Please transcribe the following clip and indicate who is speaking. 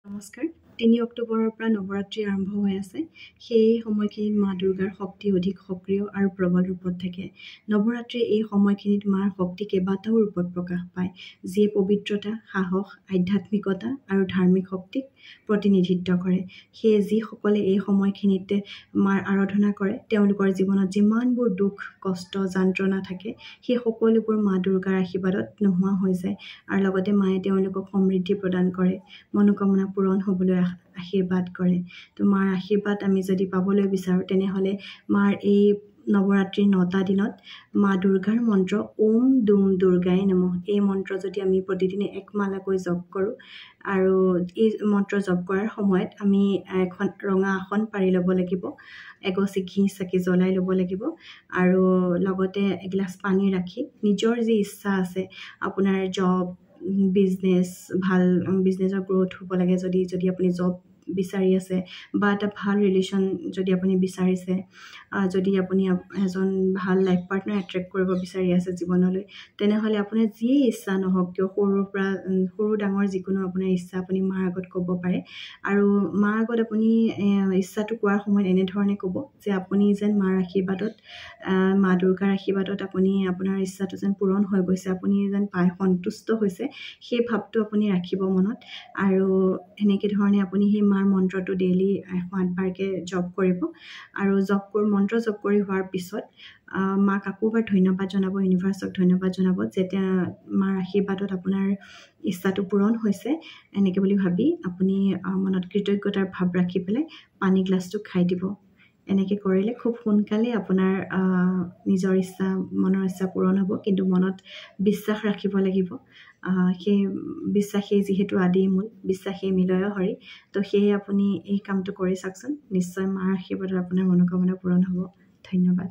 Speaker 1: নমস্কাৰ ৩ অক্টোবৰৰ পৰা নৱৰাত্ৰি আৰম্ভ হৈ আছে সেই সময়খিনিত মা দুৰ্গাৰ শক্তি অধিক সক্ৰিয় আৰু প্ৰবল ৰূপত থাকে নৱৰাত্ৰিৰ এই সময়খিনিত মাৰ শক্তি কেইবাটাও ৰূপত প্ৰকাশ পায় যিয়ে পবিত্ৰতা সাহস আধ্যাত্মিকতা আৰু ধাৰ্মিক শক্তিক প্ৰতিনিধিত্ব কৰে সেয়ে যিসকলে এই সময়খিনিতে মাৰ আৰাধনা কৰে তেওঁলোকৰ জীৱনত যিমানবোৰ দুখ কষ্ট যন্ত্ৰণা থাকে সেই সকলোবোৰ মা দুৰ্গাৰ আশীৰ্বাদত নোহোৱা হৈ যায় আৰু লগতে মায়ে তেওঁলোকক সমৃদ্ধি প্ৰদান কৰে মনোকামনা পূৰণ হ'বলৈ আশীৰ্বাদ কৰে তো মাৰ আশীৰ্বাদ আমি যদি পাবলৈ বিচাৰো তেনেহলে মাৰ এই নৱৰাত্ৰিৰ 9টা দিনত মা দুৰ্গাৰ মন্ত্ৰ ওম দুম দুৰ্গাই নমঃ এই মন্ত্ৰ যদি আমি প্ৰতিদিনে এক মালাকৈ জপ কৰো আৰু এই মন্ত্ৰ জপ কৰাৰ সময়ত আমি এখন ৰঙা আসন পাৰি ল'ব লাগিব এগছি ঘি চাকি জ্বলাই ল'ব লাগিব আৰু লগতে এগিলাস পানী ৰাখি নিজৰ যি ইচ্ছা আছে আপোনাৰ জব বিজনেস ভাল বিজনেসৰ গ্ৰোথ হ'ব লাগে যদি আপুনি জব বিচাৰি আছে বা এটা ভাল ৰিলেশন যদি আপুনি বিচাৰিছে যদি আপুনি এজন ভাল লাইফ পাৰ্টনাৰ এট্ৰেক্ট কৰিব বিচাৰি আছে জীৱনলৈ তেনেহলে আপোনাৰ যি ইচ্ছা নহওক কিয় সৰু ডাঙৰ যিকোনো আপোনাৰ ইচ্ছা আপুনি মাৰ আগত ক'ব পাৰে আৰু মাৰ আগত আপুনি ইচ্ছাটো কোৱাৰ সময়ত এনে ধৰণে ক'ব যে আপুনি যেন মাৰ আশীৰ্বাদত মা দুৰ্গাৰ আশীৰ্বাদত আপুনি আপোনাৰ ইচ্ছাটো যেন পূৰণ হৈ গৈছে আপুনি যেন পাই সন্তুষ্ট হৈছে সেই ভাৱটো আপুনি ৰাখিব মনত আৰু এনেকৈ ধৰণে আপুনি সেই মাৰ মন্ত্ৰটো ডেইলি 8 বাৰকৈ জপ কৰিব আৰু মন্ত্ৰ জপ কৰি হোৱাৰ পিছত মাক আকৌ এবাৰ ধন্যবাদ জনাব ইউনিভাৰ্ছক ধন্যবাদ জনাব যেতিয়া মাৰ আশীৰ্বাদত আপোনাৰ ইচ্ছাটো পূৰণ হৈছে এনেকৈ বুলি ভাবি আপুনি মনত কৃতজ্ঞতাৰ ভাৱ ৰাখি পেলাই পানী গ্লাছটো খাই দিব এনেকৈ কৰিলে খুব সোনকালে আপোনাৰ নিজৰ ইচ্ছা মনৰ ইচ্ছা পূৰণ হ'ব কিন্তু মনত বিশ্বাস ৰাখিব লাগিব সেই বিশ্বাসেই যিহেতু আদি মূল বিশ্বাসেই মিলয় হৰি তো সেয়ে আপুনি এই কামটো কৰি চাওকচোন নিশ্চয় মাৰ আশীৰ্বাদত আপোনাৰ মনোকামনা পূৰণ হ'ব ধন্যবাদ